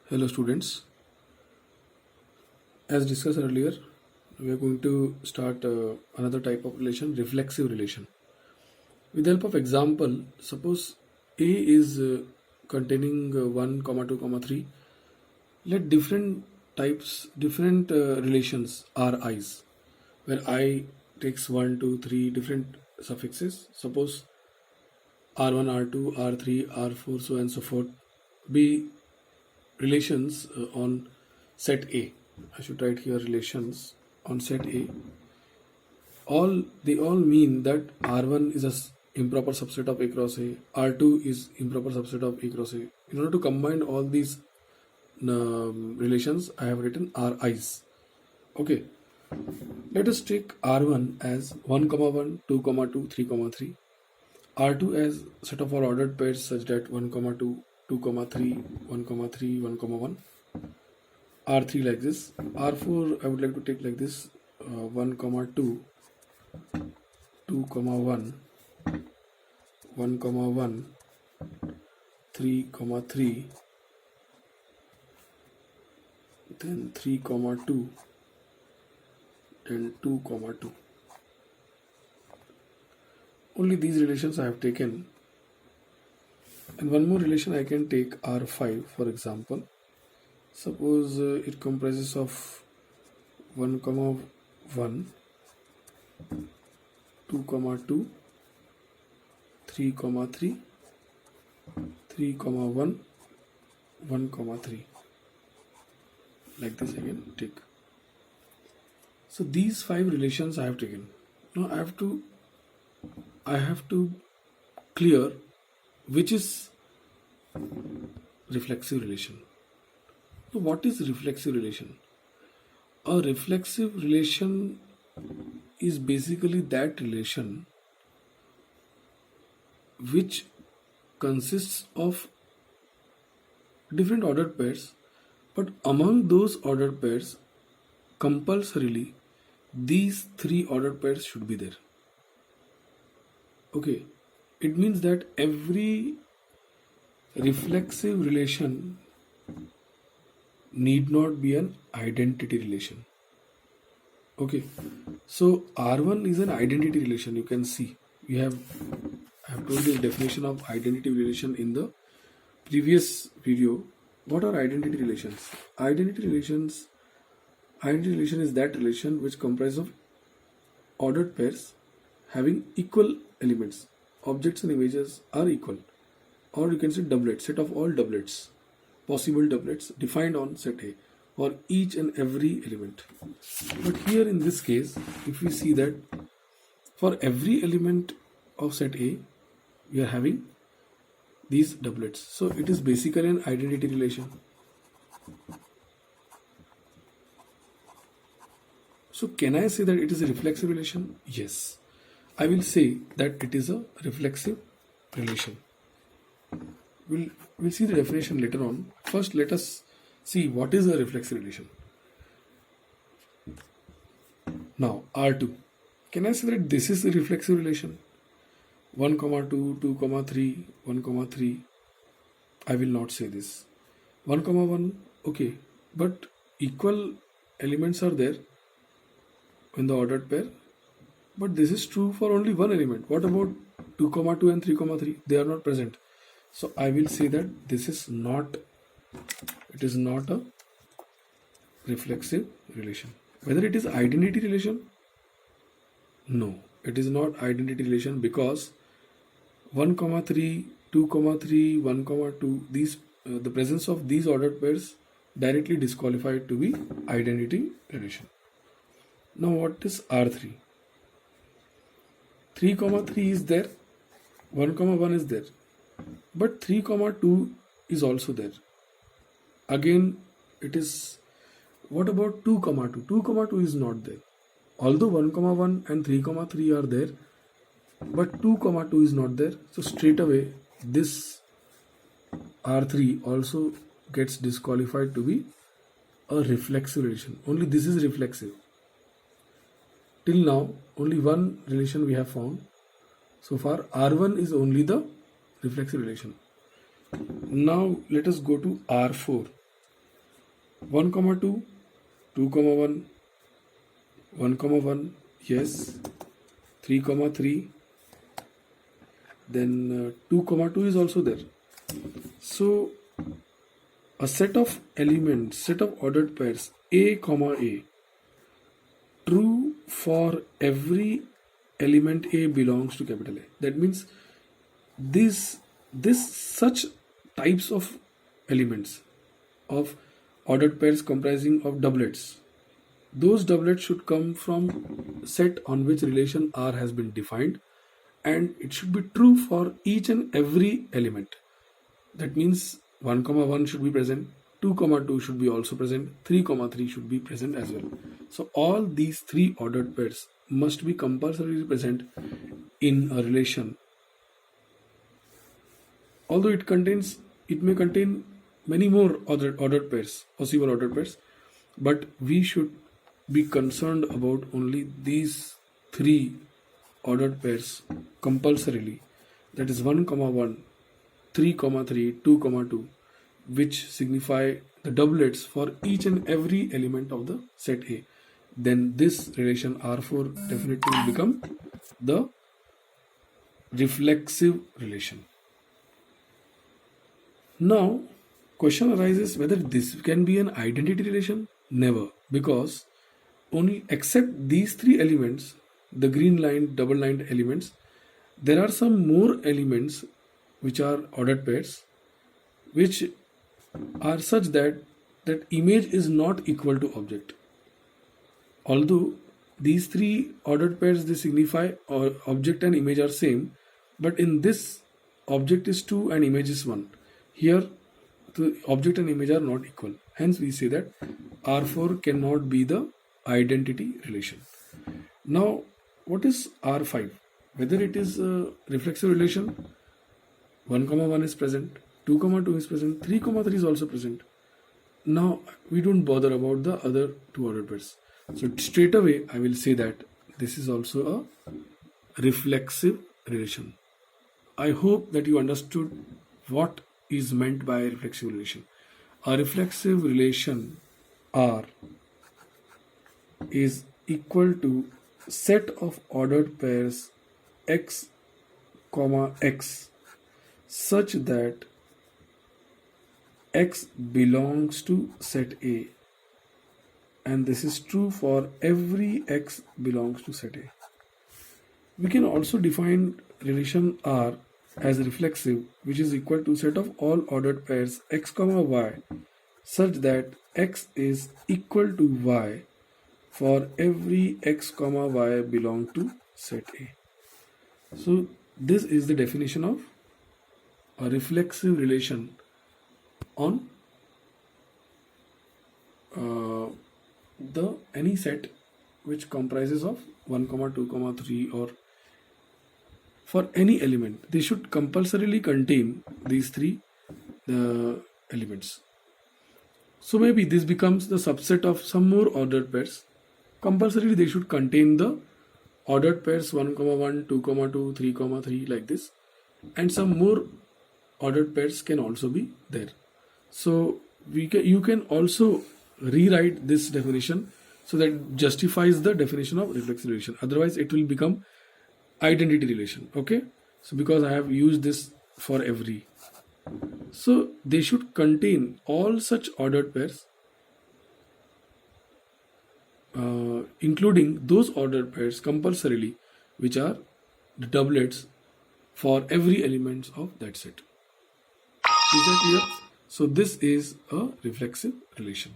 Hello students, as discussed earlier, we are going to start another type of relation, reflexive relation. With the help of example, suppose A is containing 1, comma 2, comma 3. Let different relations are i's, where I takes 1, 2, 3 different suffixes. Suppose R1, R2, R3, R4, so on and so forth, be relations on set A. I should write here relations on set A. They all mean that R1 is a improper subset of A cross A, R2 is improper subset of A cross A. In order to combine all these relations, I have written Ri's. Okay, let us take R1 as 1, 1, 2, 2, 3, 3. R2 as set of all ordered pairs such that 1, 2, 2, 3, 1, 3, 1, 1. R3 like this. R4 I would like to take like this, 1, 2, 2, 1, 1, 1, 3, 3, then 3, 2, and 2, 2. Only these relations I have taken. And one more relation I can take, R5 for example. Suppose it comprises of 1, 1, 2, 2, 3, 3, 3, 1, 1, 3. Like this I can take. So these 5 relations I have taken. Now I have to clear which is reflexive relation. So what is reflexive relation? A reflexive relation is basically that relation which consists of different ordered pairs, but among those ordered pairs, compulsorily these 3 ordered pairs should be there. Okay, it means that every reflexive relation need not be an identity relation. Okay, so R1 is an identity relation. You can see I have told you the definition of identity relation in the previous video. What are identity relations? Identity relation is that relation which comprises of ordered pairs having equal elements. Objects and images are equal, or you can say doublet, set of all doublets, possible doublets defined on set A for each and every element. But here in this case, if we see that for every element of set A, we are having these doublets. So it is basically an identity relation. So can I say that it is a reflexive relation? Yes. I will say that it is a reflexive relation. We'll see the definition later on. First, let us see what is a reflexive relation. Now, R2. Can I say that this is a reflexive relation? 1, 2, 2, 3, 1, 3. I will not say this. 1, 1, okay. But equal elements are there in the ordered pair. But this is true for only one element. What about 2, 2 and 3, 3? They are not present. So I will say that this is not, it is not a reflexive relation. Whether it is identity relation? No, it is not identity relation because 1, 3, 2, 3, 1, 2, these the presence of these ordered pairs directly disqualified to be identity relation. Now what is R3? 3, 3 is there, 1, 1 is there, but 3, 2 is also there. Again, it is, what about 2, 2? 2, 2 is not there. Although 1, 1 and 3, 3 are there, but 2, 2 is not there. So straight away, this R3 also gets disqualified to be a reflexive relation. Only this is reflexive. Till now, only one relation we have found. So far, R1 is only the reflexive relation. Now, let us go to R4. 1 comma 2, 2 comma 1, 1 comma 1, yes, 3 comma 3, then 2 comma 2 is also there. So a set of elements, set of ordered pairs A comma A, true for every element A belongs to capital A. That means this such types of elements of ordered pairs comprising of doublets, those doublets should come from set on which relation R has been defined, and it should be true for each and every element. That means 1 comma 1 should be present, 2 comma 2 should be also present, 3 comma 3 should be present as well. So all these three ordered pairs must be compulsorily present in a relation. Although it may contain many more ordered pairs, possible ordered pairs, but we should be concerned about only these three ordered pairs compulsorily. That is 1 comma 1, 3 comma 3, 2 comma 2, which signify the doublets for each and every element of the set A. Then this relation R4 definitely will become the reflexive relation. Now, question arises whether this can be an identity relation. Never, because only except these three elements, the green line, double lined elements, there are some more elements which are ordered pairs, which are such that image is not equal to object. Although these three ordered pairs, they signify or object and image are same, but in this object is 2 and image is 1. Here the object and image are not equal. Hence we say that R4 cannot be the identity relation. Now what is R5? Whether it is a reflexive relation, 1 comma 1 is present, 2 comma 2 is present, 3 comma 3 is also present. Now we don't bother about the other two ordered pairs. So straight away I will say that this is also a reflexive relation. I hope that you understood what is meant by a reflexive relation. A reflexive relation R is equal to set of ordered pairs x comma x such that x belongs to set A, and this is true for every x belongs to set A. We can also define relation R as reflexive, which is equal to set of all ordered pairs x comma y such that x is equal to y for every x comma y belong to set A. So this is the definition of a reflexive relation on the any set which comprises of 1 comma 2 comma 3, or for any element they should compulsorily contain these three elements. So maybe this becomes the subset of some more ordered pairs. Compulsorily they should contain the ordered pairs 1 comma 1, 2 comma 2, 3 comma 3, like this, and some more ordered pairs can also be there. So you can also rewrite this definition so that justifies the definition of reflexive relation. Otherwise it will become identity relation. Okay, so because I have used this for every, so they should contain all such ordered pairs, including those ordered pairs compulsorily which are the doublets for every element of that set. Is that clear? So this is a reflexive relation.